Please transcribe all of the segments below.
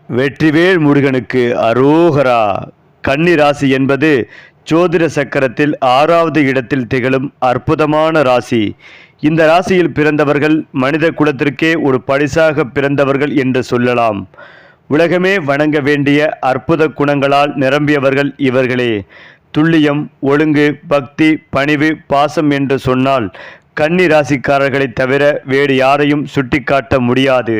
வெற்றிவேல் முருகனுக்கு அரோகரா. கன்னி ராசி என்பது ஜோதிட சக்கரத்தில் 6வது இடத்தில் திகழும் அற்புதமான ராசி. இந்த ராசியில் பிறந்தவர்கள் மனித குலத்திற்கே ஒரு பரிசாக பிறந்தவர்கள் என்று சொல்லலாம். உலகமே வணங்க வேண்டிய அற்புத குணங்களால் நிரம்பியவர்கள் இவர்களே. துல்லியம், ஒழுங்கு, பக்தி, பணிவு, பாசம் என்று சொன்னால் கன்னி ராசிக்காரர்களை தவிர வேறு யாரையும் சுட்டிக்காட்ட முடியாது.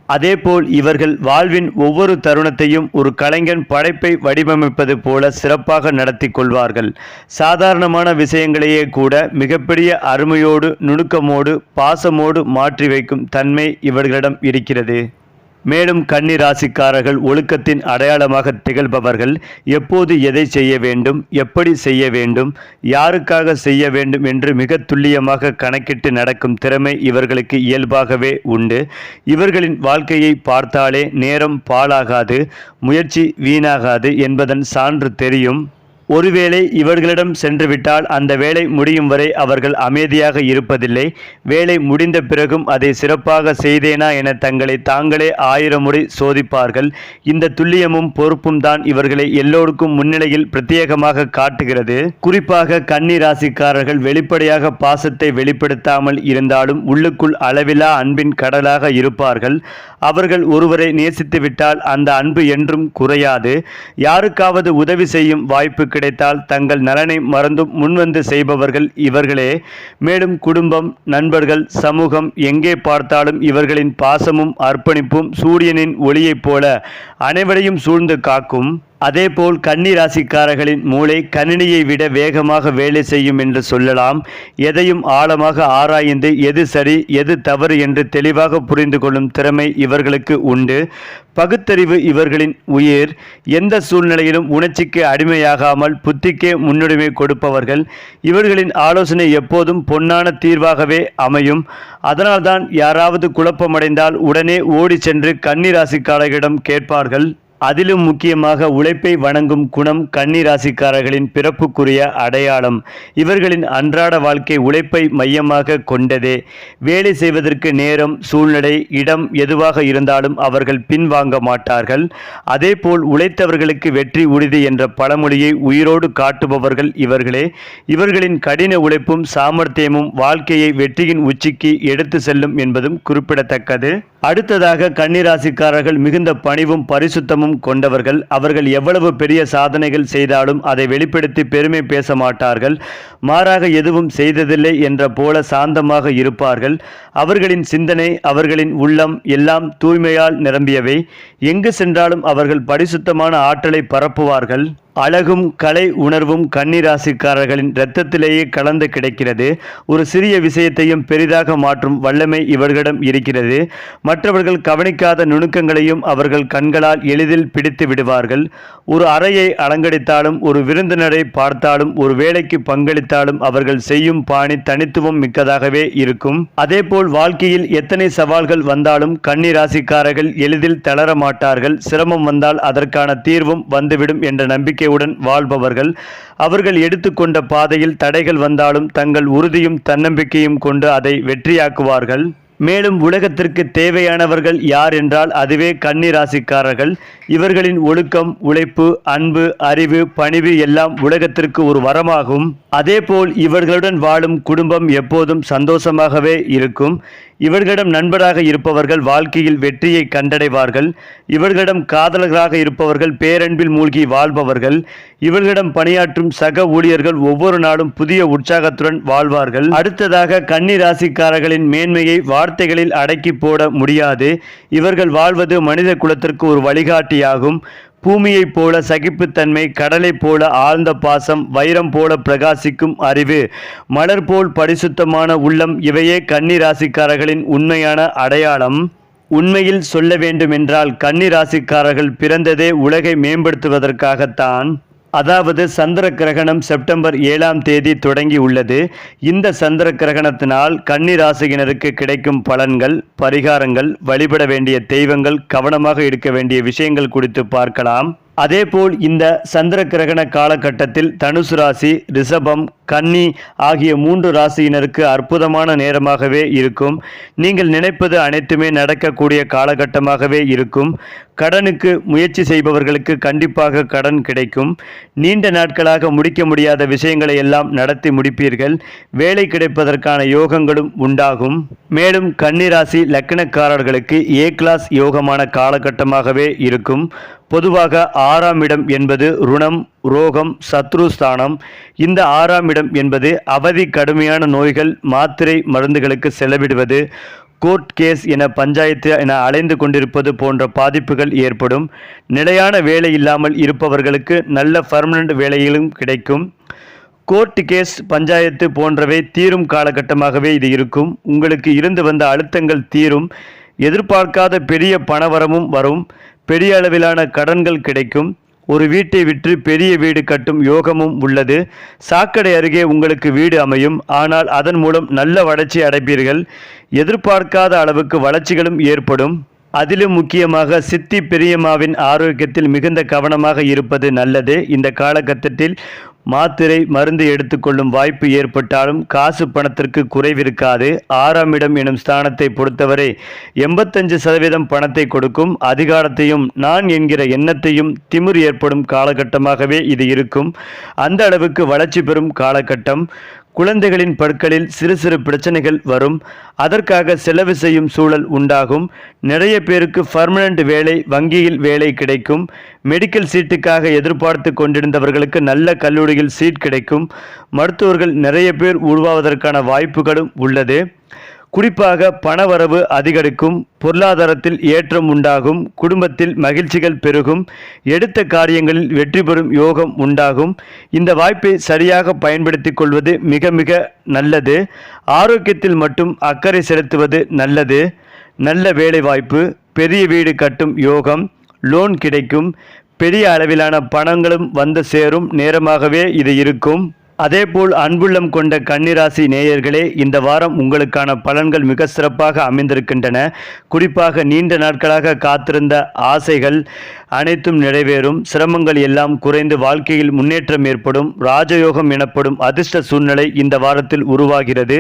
அதேபோல் இவர்கள் வாழ்வின் ஒவ்வொரு தருணத்தையும் ஒரு கலைஞன் படைப்பை வடிவமைப்பது போல சிறப்பாக நடத்தி கொள்வார்கள். சாதாரணமான விஷயங்களையே கூட மிகப்பெரிய அருமையோடு, நுணுக்கமோடு, பாசமோடு மாற்றி வைக்கும் தன்மை இவர்களிடம் இருக்கிறது. மேலும் கன்னி ராசிக்காரர்கள் ஒழுக்கத்தின் அடையாளமாக திகழ்பவர்கள். எப்போது எதை செய்ய வேண்டும், எப்படி செய்ய வேண்டும், யாருக்காக செய்ய வேண்டும் என்று மிக துல்லியமாக கணக்கிட்டு நடக்கும் திறமை இவர்களுக்கு இயல்பாகவே உண்டு. இவர்களின் வாழ்க்கையை பார்த்தாலே நேரம் பாழாகாது, முயற்சி வீணாகாது என்பதன் சான்று தெரியும். ஒருவேளை இவர்களிடம் சென்றுவிட்டால் அந்த வேலை முடியும் வரை அவர்கள் அமைதியாக இருப்பதில்லை. வேலை முடிந்த பிறகும் அதை சிறப்பாக செய்தேனா என தங்களை தாங்களே 1000 முறை சோதிப்பார்கள். இந்த துல்லியமும் பொறுப்பும் தான் இவர்களை எல்லோருக்கும் முன்னிலையில் பிரத்யேகமாக காட்டுகிறது. குறிப்பாக கன்னி ராசிக்காரர்கள் வெளிப்படையாக பாசத்தை வெளிப்படுத்தாமல் இருந்தாலும் உள்ளுக்குள் அளவிலா அன்பின் கடலாக இருப்பார்கள். அவர்கள் ஒருவரை நேசித்துவிட்டால் அந்த அன்பு என்றும் குறையாது. யாருக்காவது உதவி செய்யும் வாய்ப்பு கிடைத்தால் தங்கள் நலனை மறந்தும் முன்வந்து செய்பவர்கள் இவர்களே. மேலும் குடும்பம், நண்பர்கள், சமூகம் எங்கே பார்த்தாலும் இவர்களின் பாசமும் அர்ப்பணிப்பும் சூரியனின் ஒளியைப் போல அனைவரையும் சூழ்ந்து காக்கும். அதேபோல் கன்னி ராசிக்காரர்களின் மூளை கணினியை விட வேகமாக வேலை செய்யும் என்று சொல்லலாம். எதையும் ஆழமாக ஆராய்ந்து எது சரி எது தவறு என்று தெளிவாக புரிந்து கொள்ளும் திறமை இவர்களுக்கு உண்டு. பகுத்தறிவு இவர்களின் உயிர். எந்த சூழ்நிலையிலும் உணர்ச்சிக்கு அடிமையாகாமல் புத்திக்கே முன்னுரிமை கொடுப்பவர்கள். இவர்களின் ஆலோசனை எப்போதும் பொன்னான தீர்வாகவே அமையும். அதனால்தான் யாராவது குழப்பமடைந்தால் உடனே ஓடி சென்று கன்னி ராசிக்காரர்களிடம் கேட்பார்கள். அதிலும் முக்கியமாக உழைப்பை வணங்கும் குணம் கன்னி ராசிக்காரர்களின் பிறப்புக்குரிய அடையாளம். இவர்களின் அன்றாட வாழ்க்கை உழைப்பை மையமாக கொண்டதே. வேலை செய்வதற்கு நேரம், சூழ்நிலை, இடம் எதுவாக இருந்தாலும் அவர்கள் பின்வாங்க மாட்டார்கள். அதேபோல் உழைத்தவர்களுக்கு வெற்றி உறுதி என்ற பழமொழியை உயிரோடு காட்டுபவர்கள் இவர்களே. இவர்களின் கடின உழைப்பும் சாமர்த்தியமும் வாழ்க்கையை வெற்றியின் உச்சிக்கு எடுத்து செல்லும் என்பதும் குறிப்பிடத்தக்கது. அடுத்ததாக கன்னி ராசிக்காரர்கள் மிகுந்த பணிவும் பரிசுத்தமும் கொண்டவர்கள். அவர்கள் எவ்வளவு பெரிய சாதனைகள் செய்தாலும் அதை வெளிப்படுத்தி பெருமை பேச மாட்டார்கள். மாறாக எதுவும் செய்ததில்லை என்ற போல சாந்தமாக இருப்பார்கள். அவர்களின் சிந்தனை, அவர்களின் உள்ளம் எல்லாம் தூய்மையால் நிரம்பியவை. எங்கு சென்றாலும் அவர்கள் பரிசுத்தமான ஆற்றலை பரப்புவார்கள். அழகும் கலை உணர்வும் கன்னி ராசிக்காரர்களின் இரத்தத்திலேயே கலந்து கிடக்கிறது. ஒரு சிறிய விஷயத்தையும் பெரிதாக மாற்றும் வல்லமை இவர்களிடம் இருக்கிறது. மற்றவர்கள் கவனிக்காத நுணுக்கங்களையும் அவர்கள் கண்களால் எளிதில் பிடித்து விடுவார்கள். ஒரு அறையை அலங்கரித்தாலும், ஒரு விருந்தினரை பார்த்தாலும், ஒரு வேலைக்கு பங்களித்தாலும் அவர்கள் செய்யும் பாணி தனித்துவம் மிக்கதாகவே இருக்கும். அதேபோல் வாழ்க்கையில் எத்தனை சவால்கள் வந்தாலும் கன்னி ராசிக்காரர்கள் எளிதில் தளர மாட்டார்கள். சிரமம் வந்தால் அதற்கான தீர்வும் வந்துவிடும் என்ற நம்பிக்கை உடன் வாழ்பவர்கள். அவர்கள் எடுத்துக்கொண்ட பாதையில் தடைகள் வந்தாலும் தங்கள் உறுதியும் தன்னம்பிக்கையும் கொண்டு அதை வெற்றியாக்குவார்கள். மேலும் உலகத்திற்கு தேவையானவர்கள் யார் என்றால் அதுவே கன்னி ராசிக்காரர்கள். இவர்களின் ஒழுக்கம், உழைப்பு, அன்பு, அறிவு, பணிவு எல்லாம் உலகத்திற்கு ஒரு வரமாகும். அதேபோல் இவர்களுடன் வாழும் குடும்பம் எப்போதும் சந்தோஷமாகவே இருக்கும். இவர்களிடம் நண்பராக இருப்பவர்கள் வாழ்க்கையில் வெற்றியை கண்டடைவார்கள். இவர்களிடம் காதலர்களாக இருப்பவர்கள் பேரன்பில் மூழ்கி வாழ்பவர்கள். இவர்களிடம் பணியாற்றும் சக ஊழியர்கள் ஒவ்வொரு நாளும் புதிய உற்சாகத்துடன் வாழ்வார்கள். அடுத்ததாக கன்னி ராசிக்காரர்களின் மேன்மையை வார்த்தைகளில் அடக்கி போட முடியாது. இவர்கள் வாழ்வது மனித குலத்திற்கு ஒரு வழிகாட்டியாகும். பூமியைப் போல சகிப்புத்தன்மை, கடலைப் போல ஆழ்ந்த பாசம், வைரம் போல பிரகாசிக்கும் அறிவு, மலர் போல் பரிசுத்தமான உள்ளம் இவையே கன்னி ராசிக்காரர்களின் உண்மையான அடையாளம். உண்மையில் சொல்ல வேண்டுமென்றால் கன்னி ராசிக்காரர்கள் பிறந்ததே உலகை மேம்படுத்துவதற்காகத்தான். அதாவது சந்திர கிரகணம் செப்டம்பர் 7ஆம் தேதி தொடங்கி உள்ளது. இந்த சந்திர கிரகணத்தினால் கன்னி ராசியினருக்கு கிடைக்கும் பலன்கள், பரிகாரங்கள், வழிபட வேண்டிய தெய்வங்கள், கவனமாக இருக்க வேண்டிய விஷயங்கள் குறித்து பார்க்கலாம். அதேபோல் இந்த சந்திர கிரகண காலகட்டத்தில் தனுசு ராசி, ரிஷபம், கன்னி ஆகிய 3 ராசியினருக்கு அற்புதமான நேரமாகவே இருக்கும். நீங்கள் நினைப்பது அனைத்துமே நடக்கக்கூடிய காலகட்டமாகவே இருக்கும். கடனுக்கு முயற்சி செய்பவர்களுக்கு கண்டிப்பாக கடன் கிடைக்கும். நீண்ட நாட்களாக முடிக்க முடியாத விஷயங்களை எல்லாம் நடத்தி முடிப்பீர்கள். வேலை கிடைப்பதற்கான யோகங்களும் உண்டாகும். மேலும் கன்னிராசி லக்னக்காரர்களுக்கு ஏ கிளாஸ் யோகமான காலகட்டமாகவே இருக்கும். பொதுவாக 6ஆம் இடம் என்பது ருணம், ரோகம், சத்ருஸ்தானம். இந்த 6ஆம் இடம் என்பது அவதி, கடுமையான நோய்கள், மாத்திரை மருந்துகளுக்கு செலவிடுவது, கோர்ட் கேஸ் என பஞ்சாயத்து என அலைந்து கொண்டிருப்பது போன்ற பாதிப்புகள் ஏற்படும். நிலையான வேலை இல்லாமல் இருப்பவர்களுக்கு நல்ல பர்மனன்ட் வேலைகளும் கிடைக்கும். கோர்ட் கேஸ், பஞ்சாயத்து போன்றவை தீரும் காலகட்டமாகவே இது இருக்கும். உங்களுக்கு இருந்து வந்த அழுத்தங்கள் தீரும். எதிர்பார்க்காத பெரிய பணவரமும் வரும். பெரிய அளவிலான கடன்கள் கிடைக்கும். ஒரு வீட்டை விற்று பெரிய வீடு கட்டும் யோகமும் உள்ளது. சாக்கடை அருகே உங்களுக்கு வீடு அமையும். ஆனால் அதன் மூலம் நல்ல வளர்ச்சி அடைப்பீர்கள். எதிர்பார்க்காத அளவுக்கு வளர்ச்சிகளும் ஏற்படும். அதிலும் முக்கியமாக சித்தி பெரியம்மாவின் ஆரோக்கியத்தில் மிகுந்த கவனமாக இருப்பது நல்லது. இந்த காலகட்டத்தில் மாத்திரை மருந்து எடுத்துக்கொள்ளும் வாய்ப்பு ஏற்பட்டாலும் காசு பணத்திற்கு குறைவிருக்காது. 6ஆம் இடம் எனும் ஸ்தானத்தை பொறுத்தவரை 85% பணத்தை கொடுக்கும். அதிகாரத்தையும் நான் என்கிற எண்ணத்தையும் திமிர் ஏற்படும் காலகட்டமாகவே இது இருக்கும். அந்த அளவுக்கு வளர்ச்சி பெறும் காலகட்டம். குழந்தைகளின் பற்களில் சிறு சிறு பிரச்சனைகள் வரும். அதற்காக செலவு செய்யும் சூழல் உண்டாகும். நிறைய பேருக்கு பர்மனன்ட் வேலை, வங்கியில் வேலை கிடைக்கும். மெடிக்கல் சீட்டுக்காக எதிர்பார்த்து கொண்டிருந்தவர்களுக்கு நல்ல கல்லூரியில் சீட் கிடைக்கும். மருத்துவர்கள் நிறைய பேர் உருவாவதற்கான வாய்ப்புகளும் உள்ளது. குறிப்பாக பணவரவு அதிகரிக்கும். பொருளாதாரத்தில் ஏற்றம் உண்டாகும். குடும்பத்தில் மகிழ்ச்சிகள் பெருகும். எடுத்த காரியங்களில் வெற்றி பெறும் யோகம் உண்டாகும். இந்த வாய்ப்பை சரியாக பயன்படுத்திக் கொள்வது மிக மிக நல்லது. ஆரோக்கியத்தில் மட்டும் அக்கறை செலுத்துவது நல்லது. நல்ல வேலை வாய்ப்பு, பெரிய வீடு கட்டும் யோகம், லோன் கிடைக்கும். பெரிய அளவிலான பணங்களும் வந்து சேரும் நேரமாகவே இது இருக்கும். அதேபோல் அன்புள்ளம் கொண்ட கன்னிராசி நேயர்களே, இந்த வாரம் உங்களுக்கான பலன்கள் மிக சிறப்பாக அமைந்திருக்கின்றன. குறிப்பாக நீண்ட நாட்களாக காத்திருந்த ஆசைகள் அனைத்தும் நிறைவேறும். சிரமங்கள் எல்லாம் குறைந்து வாழ்க்கையில் முன்னேற்றம் ஏற்படும். ராஜயோகம் எனப்படும் அதிர்ஷ்ட சூழ்நிலை இந்த வாரத்தில் உருவாகிறது.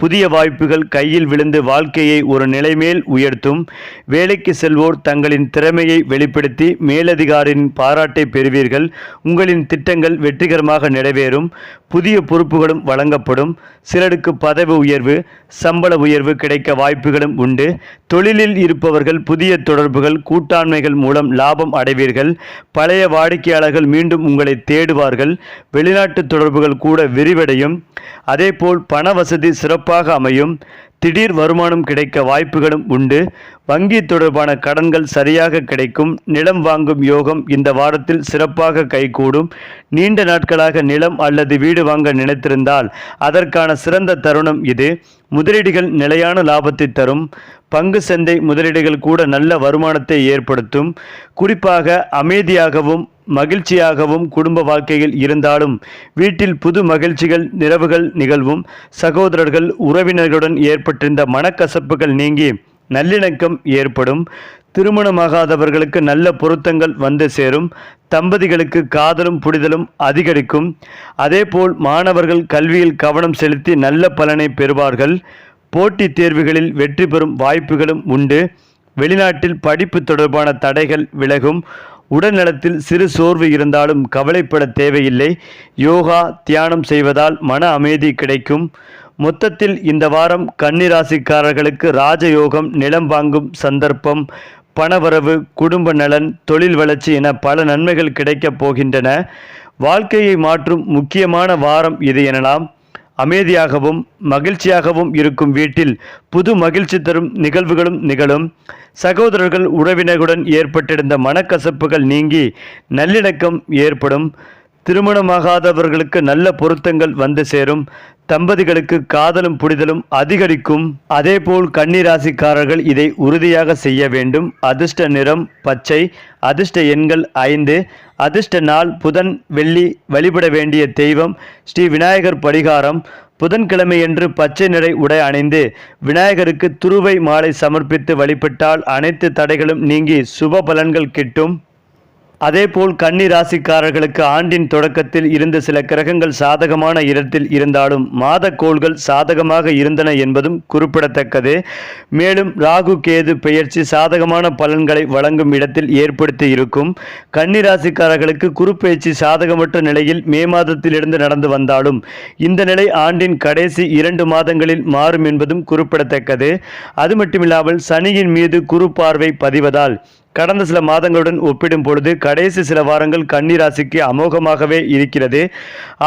புதிய வாய்ப்புகள் கையில் விழுந்து வாழ்க்கையை ஒரு நிலைமேல் உயர்த்தும். வேலைக்கு செல்வோர் தங்களின் திறமையை வெளிப்படுத்தி மேலதிகாரியின் பாராட்டை பெறுவீர்கள். உங்களின் திட்டங்கள் வெற்றிகரமாக நிறைவேறும். புதிய பொறுப்புகளும் வழங்கப்படும். சிலருக்கு பதவி உயர்வு, சம்பள உயர்வு கிடைக்க வாய்ப்புகளும் உண்டு. தொழிலில் இருப்பவர்கள் புதிய தொடர்புகள், கூட்டாண்மைகள் மூலம் லாபம் அடைவீர்கள். பழைய வாடிக்கையாளர்கள் மீண்டும் உங்களை தேடுவார்கள். வெளிநாட்டு தொடர்புகள் கூட விரிவடையும். அதேபோல் பண வசதி சிறப்பாக அமையும். திடீர் வருமானம் கிடைக்க வாய்ப்புகளும் உண்டு. வங்கி தொடர்பான கடன்கள் சரியாக கிடைக்கும். நிலம் வாங்கும் யோகம் இந்த வாரத்தில் சிறப்பாக கைகூடும். நீண்ட நாட்களாக நிலம் அல்லது வீடு வாங்க நினைத்திருந்தால் அதற்கான சிறந்த தருணம் இது. முதலீடுகள் நிலையான லாபத்தை தரும். பங்கு சந்தை முதலீடுகள் கூட நல்ல வருமானத்தை ஏற்படுத்தும். குறிப்பாக அமைதியாகவும் மகிழ்ச்சியாகவும் குடும்ப வாழ்க்கையில் இருந்தாலும் வீட்டில் புது மகிழ்ச்சிகள், நிறவுகள் நிகழ்வும். சகோதரர்கள், உறவினர்களுடன் ஏற்பட்டிருந்த மனக்கசப்புகள் நீங்கி நல்லிணக்கம் ஏற்படும். திருமணமாகாதவர்களுக்கு நல்ல பொருத்தங்கள் வந்து சேரும். தம்பதிகளுக்கு காதலும் புரிதலும் அதிகரிக்கும். அதேபோல் மாணவர்கள் கல்வியில் கவனம் செலுத்தி நல்ல பலனை பெறுவார்கள். போட்டித் தேர்வுகளில் வெற்றி பெறும் வாய்ப்புகளும் உண்டு. வெளிநாட்டில் படிப்பு தொடர்பான தடைகள் விலகும். உடல்நலத்தில் சிறு சோர்வு இருந்தாலும் கவலைப்பட தேவையில்லை. யோகா, தியானம் செய்வதால் மன அமைதி கிடைக்கும். மொத்தத்தில் இந்த வாரம் கன்னிராசிக்காரர்களுக்கு ராஜயோகம், நிலம் வாங்கும் சந்தர்ப்பம், பணவரவு, குடும்ப நலன், தொழில் வளர்ச்சி என பல நன்மைகள் கிடைக்கப் போகின்றன. வாழ்க்கையை மாற்றும் முக்கியமான வாரம் இது எனலாம். அமைதியாகவும் மகிழ்ச்சியாகவும் இருக்கும் வீட்டில் புது மகிழ்ச்சி தரும் நிகழ்வுகளும் நிகழும். சகோதரர்கள், உறவினர்களுடன் ஏற்பட்டிருந்த மனக்கசப்புகள் நீங்கி நல்லிணக்கம் ஏற்படும். திருமணமாகாதவர்களுக்கு நல்ல பொருத்தங்கள் வந்து சேரும். தம்பதிகளுக்கு காதலும் புரிதலும் அதிகரிக்கும். அதேபோல் கன்னிராசிக்காரர்கள் இதை உறுதியாக செய்ய வேண்டும். அதிர்ஷ்ட நிறம் பச்சை. அதிர்ஷ்ட எண்கள் 5. அதிர்ஷ்ட நாள் புதன், வெள்ளி. வழிபட வேண்டிய தெய்வம் ஸ்ரீ விநாயகர் பரிகாரம். புதன்கிழமையன்று பச்சை நிற உடை அணிந்து விநாயகருக்கு துருவை மாலை சமர்ப்பித்து வழிபட்டால் அனைத்து தடைகளும் நீங்கி சுப பலன்கள் கிட்டும். அதேபோல் கன்னி ராசிக்காரர்களுக்கு ஆண்டின் தொடக்கத்தில் இருந்த சில கிரகங்கள் சாதகமான இடத்தில் இருந்தாலும் மாதக்கோள்கள் சாதகமாக இருந்தன என்பதும் குறிப்பிடத்தக்கது. மேலும் ராகு கேது பெயர்ச்சி சாதகமான பலன்களை வழங்கும் இடத்தில் ஏற்படுத்தி இருக்கும். கன்னி ராசிக்காரர்களுக்கு குரு பெயர்ச்சி சாதகமற்ற நிலையில் மே மாதத்திலிருந்து நடந்து வந்தாலும் இந்த நிலை ஆண்டின் கடைசி 2 மாதங்களில் மாறும் என்பதும் குறிப்பிடத்தக்கது. அது மட்டுமில்லாமல் சனியின் மீது குரு பார்வை பதிவதால் கடந்த சில மாதங்களுடன் ஒப்பிடும் பொழுது கடைசி சில வாரங்கள் கன்னி ராசிக்கு அமோகமாகவே இருக்கிறது.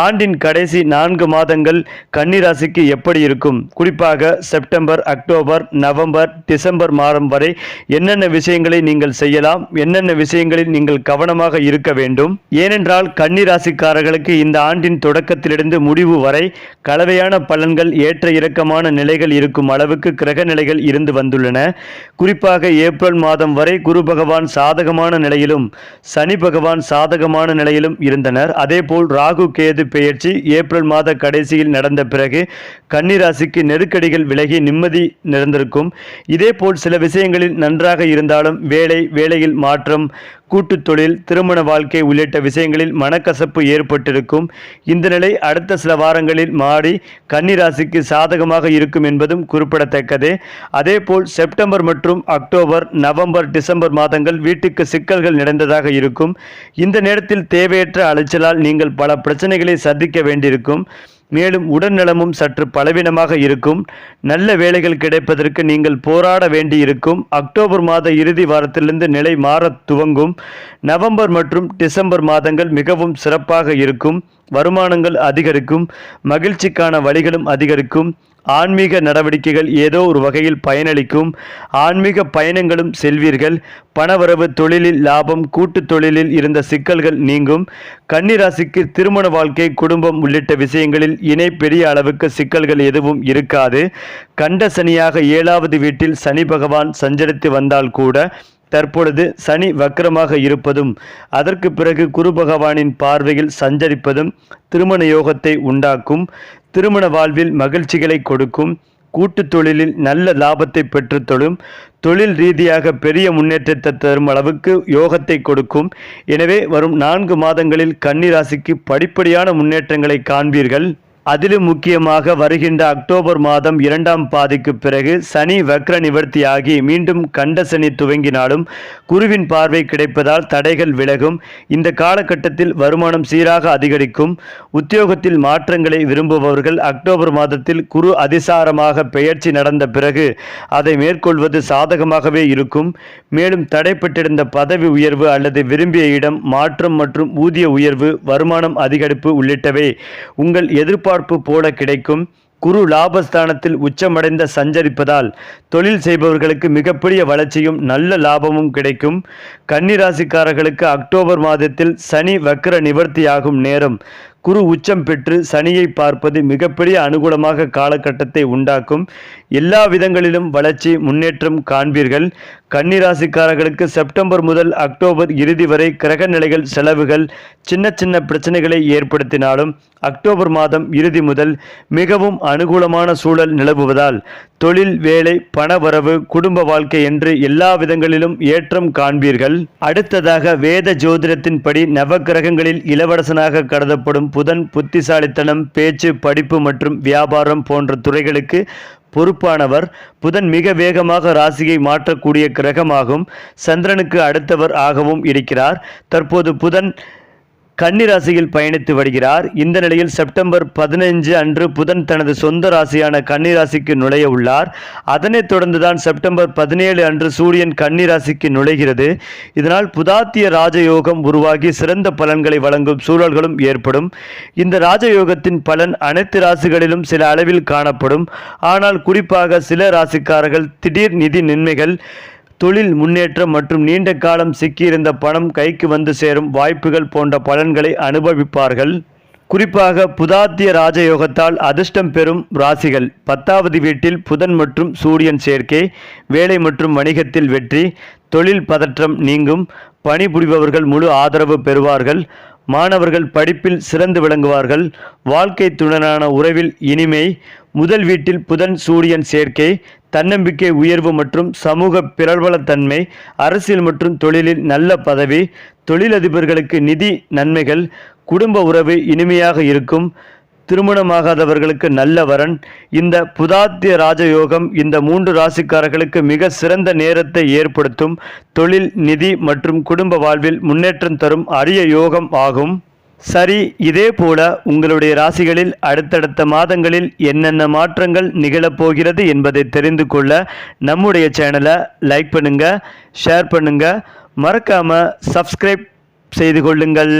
ஆண்டின் கடைசி 4 மாதங்கள் கன்னி ராசிக்கு எப்படி இருக்கும்? குறிப்பாக செப்டம்பர், அக்டோபர், நவம்பர், டிசம்பர் மாதம் வரை என்னென்ன விஷயங்களை நீங்கள் செய்யலாம், என்னென்ன விஷயங்களில் நீங்கள் கவனமாக இருக்க வேண்டும்? ஏனென்றால் கன்னி ராசிக்காரர்களுக்கு இந்த ஆண்டின் தொடக்கத்திலிருந்து முடிவு வரை கலவையான பலன்கள், ஏற்ற இறக்கமான நிலைகள் இருக்கும் அளவுக்கு கிரக நிலைகள் இருந்து வந்துள்ளன. குறிப்பாக ஏப்ரல் மாதம் வரை குரு பகவான் சாதகமான நிலையிலும் சனி பகவான் சாதகமான நிலையிலும் இருந்தனர். அதேபோல் ராகு கேது பெயர்ச்சி ஏப்ரல் மாத கடைசியில் நடந்த பிறகு கன்னி ராசிக்கு நெருக்கடிகள் விலகி நிம்மதி நிறைந்திருக்கும். இதேபோல் சில விஷயங்களில் நன்றாக இருந்தாலும் வேலையில் மாற்றம், கூட்டு தொழில், திருமண வாழ்க்கை உள்ளிட்ட விஷயங்களில் மனக்கசப்பு ஏற்பட்டிருக்கும். இந்த நிலை அடுத்த சில வாரங்களில் மாறி கன்னி ராசிக்கு சாதகமாக இருக்கும் என்பதும் குறிப்பிடத்தக்கது. அதேபோல் செப்டம்பர் மற்றும் அக்டோபர், நவம்பர், டிசம்பர் மாதங்கள் வீட்டுக்கு சிக்கல்கள் நிறைந்ததாக இருக்கும். இந்த நேரத்தில் தேவையற்ற அலைச்சலால் நீங்கள் பல பிரச்சனைகளை சந்திக்க வேண்டியிருக்கும். மேலும் உடல்நலமும் சற்று பலவீனமாக இருக்கும். நல்ல வேலைகள் கிடைப்பதற்கு நீங்கள் போராட வேண்டியிருக்கும். அக்டோபர் மாத இறுதி வாரத்திலிருந்து நிலை மாற துவங்கும். நவம்பர் மற்றும் டிசம்பர் மாதங்கள் மிகவும் சிறப்பாக இருக்கும். வருமானங்கள் அதிகரிக்கும். மகிழ்ச்சிக்கான வழிகளும் அதிகரிக்கும். ஆன்மீக நடவடிக்கைகள் ஏதோ ஒரு வகையில் பயனளிக்கும். ஆன்மீக பயணங்களும் செல்வீர்கள். பணவரவு, தொழிலில் லாபம், கூட்டு தொழிலில் இருந்த சிக்கல்கள் நீங்கும். கன்னி ராசிக்கு திருமண வாழ்க்கை, குடும்பம் உள்ளிட்ட விஷயங்களில் இணை பெரிய அளவுக்கு சிக்கல்கள் எதுவும் இருக்காது. கண்ட சனியாக 7வது வீட்டில் சனி பகவான் சஞ்சரித்து வந்தால் கூட தற்பொழுது சனி வக்ரமாக இருப்பதும் அதற்கு பிறகு குரு பகவானின் பார்வையில் சஞ்சரிப்பதும் திருமண யோகத்தை உண்டாக்கும். திருமண வாழ்வில் மகிழ்ச்சிகளை கொடுக்கும். கூட்டு தொழிலில் நல்ல லாபத்தை பெற்றுத்தொடும். தொழில் ரீதியாக பெரிய முன்னேற்றத்தை தரும் அளவுக்கு யோகத்தை கொடுக்கும். எனவே வரும் 4 மாதங்களில் கன்னி ராசிக்கு படிப்படியான முன்னேற்றங்களை காண்பீர்கள். அதிலும் முக்கியமாக வருகின்ற அக்டோபர் மாதம் 2ஆம் பாதிக்கு பிறகு சனி வக்ர நிவர்த்தியாகி மீண்டும் கண்ட சனி துவங்கினாலும் குருவின் பார்வை கிடைப்பதால் தடைகள் விலகும். இந்த காலகட்டத்தில் வருமானம் சீராக அதிகரிக்கும். உத்தியோகத்தில் மாற்றங்களை விரும்புபவர்கள் அக்டோபர் மாதத்தில் குரு அதிசாரமாக பெயர்ச்சி நடந்த பிறகு அதை மேற்கொள்வது சாதகமாகவே இருக்கும். மேலும் தடைப்பட்டிருந்த பதவி உயர்வு அல்லது விரும்பிய இடம் மாற்றம் மற்றும் ஊதிய உயர்வு, வருமானம் அதிகரிப்பு உள்ளிட்டவை உங்கள் எதிர்பார்ப்பு போல கிடைக்கும். குரு லாபஸ்தானத்தில் உச்சமடைந்த சஞ்சரிப்பதால் தொழில் செய்பவர்களுக்கு மிகப்பெரிய வளர்ச்சியும் நல்ல லாபமும் கிடைக்கும். கன்னி ராசிக்காரர்களுக்கு அக்டோபர் மாதத்தில் சனி வக்ர நிவர்த்தியாகும் நேரம். குரு உச்சம் பெற்று சனியை பார்ப்பது மிகப்பெரிய அனுகூலமாக காலகட்டத்தை உண்டாக்கும். எல்லா விதங்களிலும் வளர்ச்சி, முன்னேற்றம் காண்பீர்கள். கன்னி ராசிக்காரர்களுக்கு செப்டம்பர் முதல் அக்டோபர் இறுதி வரை கிரக நிலைகள், செலவுகள், சின்ன சின்ன பிரச்சனைகளை ஏற்படுத்தினாலும் அக்டோபர் மாதம் இறுதி முதல் மிகவும் அனுகூலமான சூழல் நிலவுவதால் தொழில், வேலை, பணவரவு, குடும்ப வாழ்க்கை என்று எல்லா விதங்களிலும் ஏற்றம் காண்பீர்கள். அடுத்ததாக வேத ஜோதிடத்தின்படி நவகிரகங்களில் இளவரசனாக கருதப்படும் புதன் புத்திசாலித்தனம், பேச்சு, படிப்பு மற்றும் வியாபாரம் போன்ற துறைகளுக்கு பொறுப்பானவர். புதன் மிக வேகமாக ராசியை மாற்றக்கூடிய கிரகமாகும். சந்திரனுக்கு அடுத்தவர் ஆகவும் இருக்கிறார். தற்போது புதன் கன்னி ராசியில் பயணித்து வருகிறார். இந்த நிலையில் செப்டம்பர் 15 அன்று புதன் தனது சொந்த ராசியான கன்னி ராசிக்கு நுழைய உள்ளார். அதனைத் தொடர்ந்துதான் செப்டம்பர் 17 அன்று சூரியன் கன்னி ராசிக்கு நுழைகிறது. இதனால் புதாத்திய ராஜயோகம் உருவாகி சிறந்த பலன்களை வழங்கும் சூழல்களும் ஏற்படும். இந்த ராஜயோகத்தின் பலன் அனைத்து ராசிகளிலும் சில அளவில் காணப்படும். ஆனால் குறிப்பாக சில ராசிக்காரர்கள் திடீர் நிதி நன்மைகள், தொழில் முன்னேற்றம் மற்றும் நீண்ட காலம் சிக்கியிருந்த பணம் கைக்கு வந்து சேரும் வாய்ப்புகள் போன்ற பலன்களை அனுபவிப்பார்கள். குறிப்பாக புதாத்திய ராஜயோகத்தால் அதிர்ஷ்டம் பெறும் ராசிகள்: 10வது வீட்டில் புதன் மற்றும் சூரியன் சேர்க்கை. வேலை மற்றும் வணிகத்தில் வெற்றி. தொழில் பதற்றம் நீங்கும். பணிபுரிபவர்கள் முழு ஆதரவு பெறுவார்கள். மாணவர்கள் படிப்பில் சிறந்து விளங்குவார்கள். வாழ்க்கை துணரான உறவில் இனிமை. முதல் வீட்டில் புதன் சூரியன் சேர்க்கை. தன்னம்பிக்கை உயர்வு மற்றும் சமூக பிரபலத்தன்மை, அரசியல் மற்றும் தொழிலில் நல்ல பதவி, தொழிலதிபர்களுக்கு நிதி நன்மைகள், குடும்ப உறவு இனிமையாக இருக்கும், திருமணமாகாதவர்களுக்கு நல்ல வரன். இந்த புதாத்திய ராஜயோகம் இந்த 3 ராசிக்காரர்களுக்கு மிக சிறந்த நேரத்தை ஏற்படுத்தும் தொழில், நிதி மற்றும் குடும்ப வாழ்வில் முன்னேற்றம் தரும் அரிய யோகம் ஆகும். சரி, இதே போல உங்களுடைய ராசிகளில் அடுத்தடுத்த மாதங்களில் என்னென்ன மாற்றங்கள் நிகழப்போகிறது என்பதை தெரிந்து கொள்ள நம்முடைய சேனலை லைக் பண்ணுங்க, ஷேர் பண்ணுங்க, மறக்காம சப்ஸ்கிரைப் செய்து கொள்ளுங்கள்.